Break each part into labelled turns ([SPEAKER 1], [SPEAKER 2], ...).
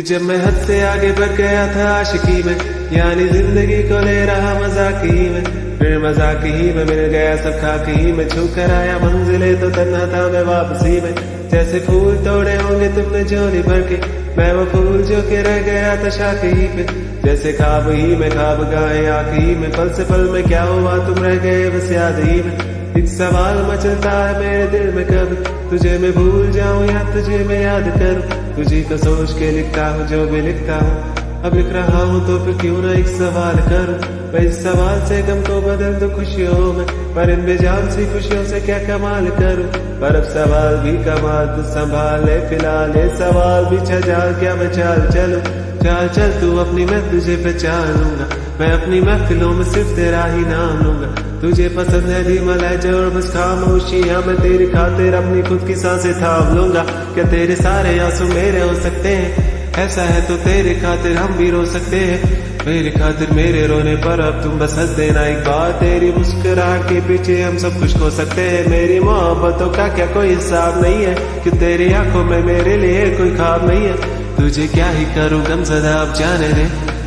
[SPEAKER 1] कि जब मैं हद से आगे बढ़ गया था आशिकी में, यानी जिंदगी को ले रहा मजाक ही में, फिर मजाक ही में मिल गया सब खाकी में, छू कर आया मंजिले तो तन्हा था मैं वापसी में। जैसे फूल तोड़े होंगे तुमने झोली भर के, मैं वो फूल जो के रह गया था शाख ही पे। जैसे ख्वाब ही में ख्वाब गाए आँख ही में, पल से पल में क्या हुआ तुम रह गए बस याद ही में। एक सवाल मचलता है मेरे दिल में, कब तुझे मैं भूल जाऊं या तुझे मैं याद करूं। तुझे को सोच के लिखता हूँ जो भी लिखता हूँ, अब लिख रहा हूँ तो फिर क्यों ना एक सवाल करूं। मैं इस सवाल से गम को बदल दूं खुशियों में, पर इन बेजान सी खुशियों से क्या कमाल करूं। पर अब सवाल भी कमाल तू संभाल ले, फिलहाल ये सवाल भी छजाल क्या मैं चाल चलूं। चाल चल तू अपनी, मैं तुझे पहचान लूंगा, मैं अपनी महफिलों में सिर्फ तेरा ही नाम लूंगा। तुझे पसंद है धीमल है जो बस खामोशियां, मैं तेरी खातिर अपनी खुद की सांसें थाम लूंगा। क्या तेरे सारे आंसू मेरे हो सकते हैं, ऐसा है तो तेरे खातिर हम भी रो सकते हैं। मेरे खातिर मेरे रोने पर अब तुम बस हंस देना एक बार, तेरी मुस्कुराहट के पीछे हम सब कुछ खो सकते हैं। मेरी मोहब्बतों का क्या कोई हिसाब नहीं है, कि तेरी आंखों में मेरे लिए कोई ख्वाब नहीं है। तुझे क्या ही करूं गमज़दा अब जाने दे,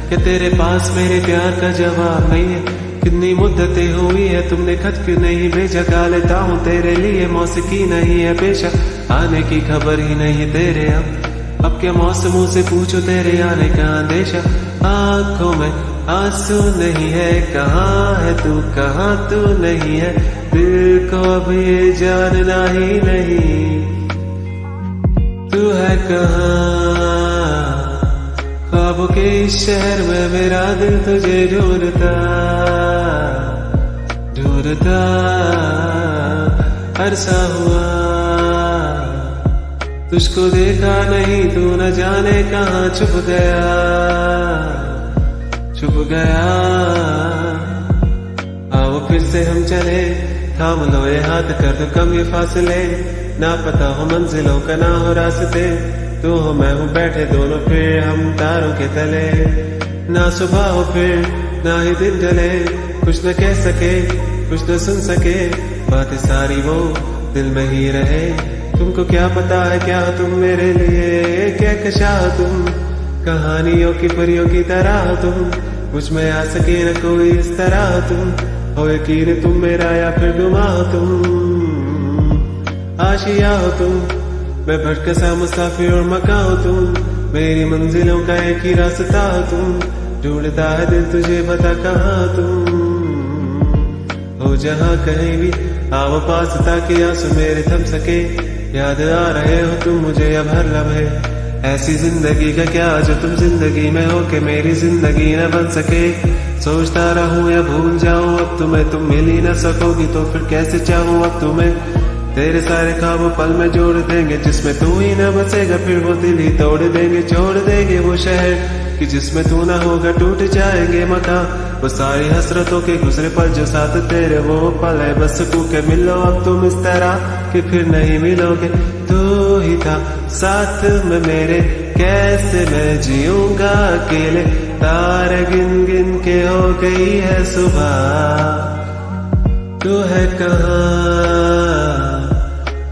[SPEAKER 1] कि तेरे पास मेरे प्यार का जवाब नहीं है। कितनी मुद्दतें हुई है तुमने खत क्यों नहीं भेजा, गा लेता हूँ तेरे लिए मौसीकी नहीं है पेशा। आने की खबर ही नहीं तेरे अब क्या मौसमों से पूछो तेरे आने का अंदेशा। आंखों में आंसू नहीं है, कहाँ है तू कहाँ तू नहीं है, दिल को अब ये जानना ही नहीं तू है कहाँ। ख्वाबों के इस शहर में मेरा दिल तुझे ढूंढता ढूंढता अरसा हुआ, तुझको देखा नहीं तू न जाने कहाँ छुप गया छुप गया। आओ फिर से हम चले, थाम लो ये हाथ कर दो कम ये फासले, ना पता हो मंजिलों का ना हो रास्ते, तू हो मैं हूँ बैठे दोनों फिर हम तारों के तले। ना सुबह हो फिर ना ही दिन ढले, कुछ न कह सके कुछ न सुन सके, बातें सारी वो दिल में ही रहे। तुमको क्या पता है क्या तुम मेरे लिए, क्या कशा तुम कहानियों की परियों की तरह, तुम मुझ में आ सके न कोई इस तरह। तुम हो यकीन तुम मेरा या फिर गुमा हो तुम, आशिया हो तुम, मैं भटका मुसाफिर और मका हो तुम, मेरी मंजिलों का एक ही रास्ता हो तुम। ढूंढता है दिल तुझे बता कहाँ तुम हो, जहाँ कहीं भी आओ पास ताकि आंसू मेरे थम सके। याद आ रहे हो तुम मुझे अब हर लम्हे, ऐसी जिंदगी का क्या जो तुम जिंदगी में हो के मेरी जिंदगी न बन सके। सोचता रहूं या भूल जाऊं अब तुम्हें, तुम मिल ही न सकोगी तो फिर कैसे चाहूं अब तुम्हें। तेरे सारे ख्वाब पल में जोड़ देंगे, जिसमें तू ही न बसेगा फिर वो दिल ही तोड़ देंगे। छोड़ देंगे वो शहर कि जिसमें तू ना होगा, टूट जाएंगे मकान वो सारी हसरतों के गुजरे पल जो साथ तेरे वो पल है। बस तू के मिलो अब तुम इस तरह कि फिर नहीं मिलोगे, तू ही था साथ में मेरे, कैसे मैं जीऊंगा अकेले। तारे गिन गिन के हो गई है सुबह, तू है कहाँ।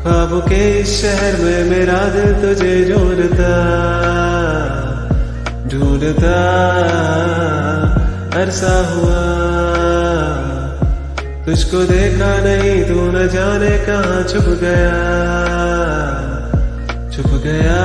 [SPEAKER 1] ख्वाबों के इस शहर में मेरा दिल तुझे ढूंढता ढूंढता अरसा हुआ, तुझको देखा नहीं तू न जाने कहाँ छुप गया छुप गया।